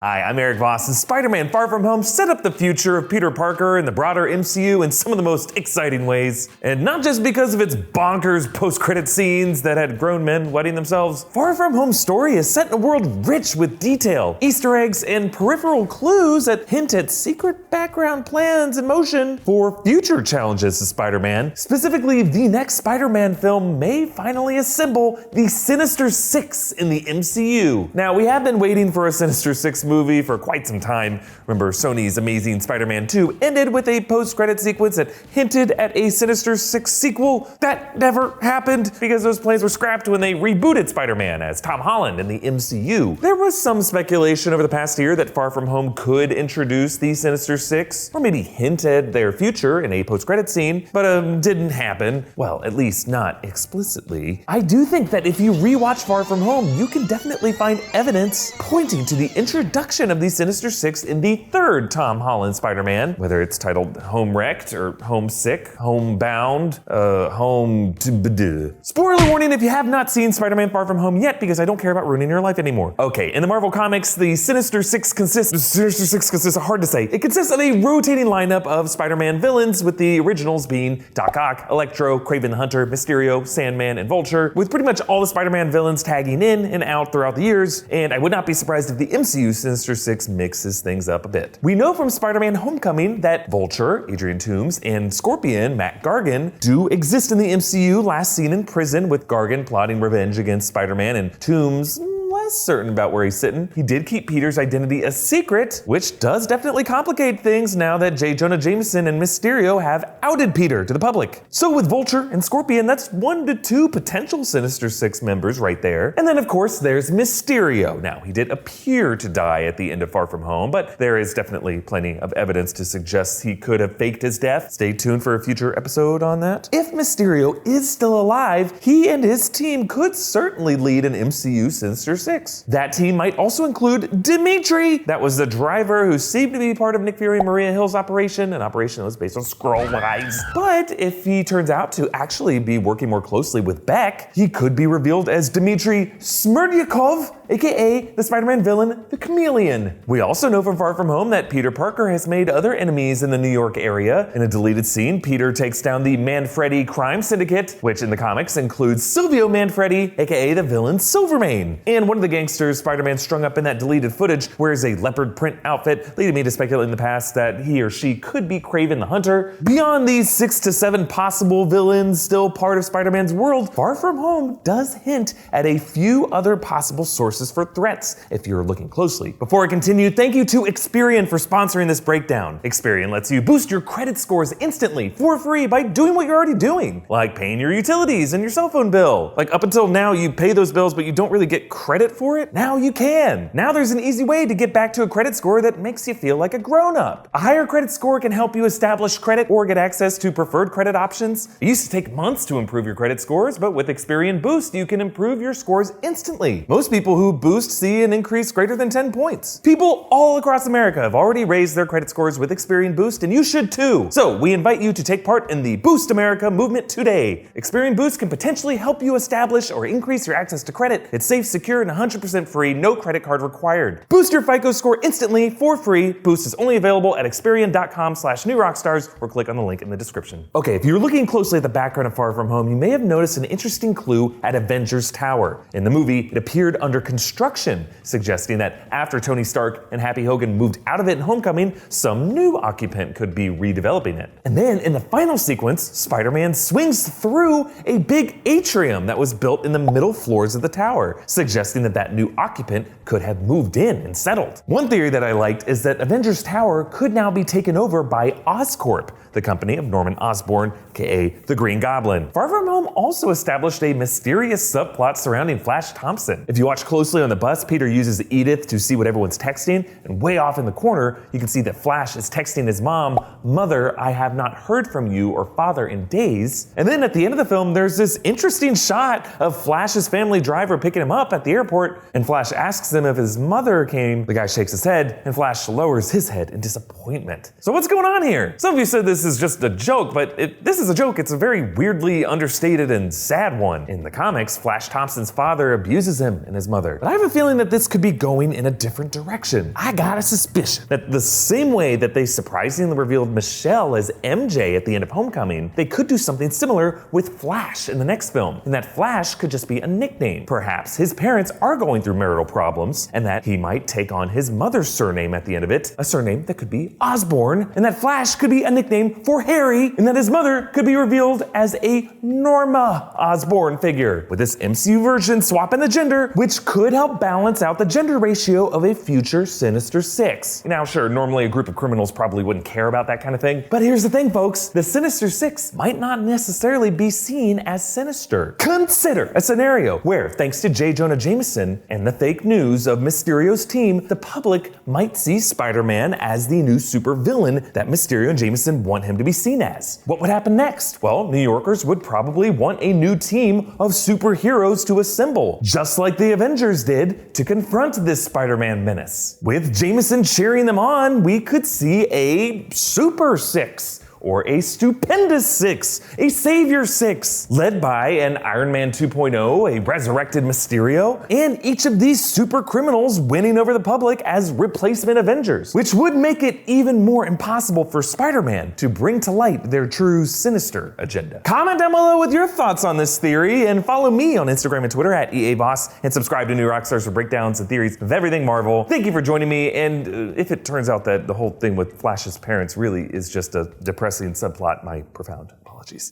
Hi, I'm Erik Voss, and Spider-Man Far From Home set up the future of Peter Parker and the broader MCU in some of the most exciting ways. And not just because of its bonkers post-credit scenes that had grown men wetting themselves. Far From Home's story is set in a world rich with detail, Easter eggs, and peripheral clues that hint at secret background plans in motion for future challenges to Spider-Man. Specifically, the next Spider-Man film may finally assemble the Sinister Six in the MCU. Now, we have been waiting for a Sinister Six movie for quite some time. Remember, Sony's Amazing Spider-Man 2 ended with a post-credit sequence that hinted at a Sinister Six sequel. That never happened because those plans were scrapped when they rebooted Spider-Man as Tom Holland in the MCU. There was some speculation over the past year that Far From Home could introduce the Sinister Six, or maybe hint at their future in a post-credit scene, but didn't happen. Well, at least not explicitly. I do think that if you rewatch Far From Home, you can definitely find evidence pointing to the introduction of the Sinister Six in the third Tom Holland Spider-Man, whether it's titled Home Wrecked or Homesick, Homebound, Spoiler warning if you have not seen Spider-Man Far From Home yet, because I don't care about ruining your life anymore. Okay, in the Marvel Comics, the Sinister Six consists, hard to say. It consists of a rotating lineup of Spider-Man villains, with the originals being Doc Ock, Electro, Kraven the Hunter, Mysterio, Sandman, and Vulture, with pretty much all the Spider-Man villains tagging in and out throughout the years, and I would not be surprised if the MCU Sinister Six mixes things up a bit. We know from Spider-Man Homecoming that Vulture, Adrian Toomes, and Scorpion, Matt Gargan, do exist in the MCU, last seen in prison with Gargan plotting revenge against Spider-Man, and Toomes less certain about where he's sitting. He did keep Peter's identity a secret, which does definitely complicate things now that J Jonah Jameson and Mysterio have outed Peter to the public. So with Vulture and Scorpion, that's 1 to 2 potential Sinister Six members right there. And then of course there's Mysterio. Now, he did appear to die at the end of Far From Home, but there is definitely plenty of evidence to suggest he could have faked his death. Stay tuned for a future episode on that. If Mysterio is still alive, he and his team could certainly lead an MCU Sinister Six. That team might also include Dimitri. That was the driver who seemed to be part of Nick Fury and Maria Hill's operation, an operation that was based on Skrull lies. But if he turns out to actually be working more closely with Beck, he could be revealed as Dmitry Smerdyakov, aka the Spider-Man villain, the Chameleon. We also know from Far From Home that Peter Parker has made other enemies in the New York area. In a deleted scene, Peter takes down the Manfredi crime syndicate, which in the comics includes Silvio Manfredi, aka the villain Silvermane. And one of the gangsters Spider-Man strung up in that deleted footage wears a leopard print outfit, leading me to speculate in the past that he or she could be Kraven the Hunter. Beyond these 6 to 7 possible villains still part of Spider-Man's world, Far From Home does hint at a few other possible sources for threats if you're looking closely. Before I continue, thank you to Experian for sponsoring this breakdown. Experian lets you boost your credit scores instantly for free by doing what you're already doing, like paying your utilities and your cell phone bill. Like up until now, you pay those bills, but you don't really get credit for it. Now you can. Now there's an easy way to get back to a credit score that makes you feel like a grown-up. A higher credit score can help you establish credit or get access to preferred credit options. It used to take months to improve your credit scores, but with Experian Boost, you can improve your scores instantly. Most people who boost see an increase greater than 10 points. People all across America have already raised their credit scores with Experian Boost, and you should too. So we invite you to take part in the Boost America movement today. Experian Boost can potentially help you establish or increase your access to credit. It's safe, secure, and 100% free, no credit card required. Boost your FICO score instantly for free. Boost is only available at Experian.com/newrockstars or click on the link in the description. Okay, if you're looking closely at the background of Far From Home, you may have noticed an interesting clue at Avengers Tower. In the movie, it appeared under construction, suggesting that after Tony Stark and Happy Hogan moved out of it in Homecoming, some new occupant could be redeveloping it. And then in the final sequence, Spider-Man swings through a big atrium that was built in the middle floors of the tower, suggesting that that new occupant could have moved in and settled. One theory that I liked is that Avengers Tower could now be taken over by Oscorp, the company of Norman Osborn, aka the Green Goblin. Far From Home also established a mysterious subplot surrounding Flash Thompson. If you watch closely on the bus, Peter uses Edith to see what everyone's texting, and way off in the corner, you can see that Flash is texting his mom, "Mother, I have not heard from you or father in days." And then at the end of the film, there's this interesting shot of Flash's family driver picking him up at the airport, and Flash asks him if his mother came. The guy shakes his head, and Flash lowers his head in disappointment. So what's going on here? Some of you said this is just a joke, but this is a joke. It's a very weirdly understated and sad one. In the comics, Flash Thompson's father abuses him and his mother. brother. But I have a feeling that this could be going in a different direction. I got a suspicion that the same way that they surprisingly revealed Michelle as MJ at the end of Homecoming, they could do something similar with Flash in the next film. And that Flash could just be a nickname. Perhaps his parents are going through marital problems, and that he might take on his mother's surname at the end of it, a surname that could be Osborn, and that Flash could be a nickname for Harry, and that his mother could be revealed as a Norma Osborn figure, with this MCU version swapping the gender, which could help balance out the gender ratio of a future Sinister Six. Now sure, normally a group of criminals probably wouldn't care about that kind of thing, but here's the thing folks, the Sinister Six might not necessarily be seen as sinister. Consider a scenario where, thanks to J Jonah Jameson and the fake news of Mysterio's team, the public might see Spider-Man as the new supervillain that Mysterio and Jameson want him to be seen as. What would happen next? Well, New Yorkers would probably want a new team of superheroes to assemble, just like the Avengers did to confront this Spider-Man menace. With Jameson cheering them on, we could see a Super Six, or a Stupendous Six, a Savior Six, led by an Iron Man 2.0, a resurrected Mysterio, and each of these super criminals winning over the public as replacement Avengers, which would make it even more impossible for Spider-Man to bring to light their true sinister agenda. Comment down below with your thoughts on this theory, and follow me on Instagram and Twitter at EA Voss, and subscribe to New Rockstars for breakdowns and theories of everything Marvel. Thank you for joining me, and if it turns out that the whole thing with Flash's parents really is just a depressing subplot, my profound apologies.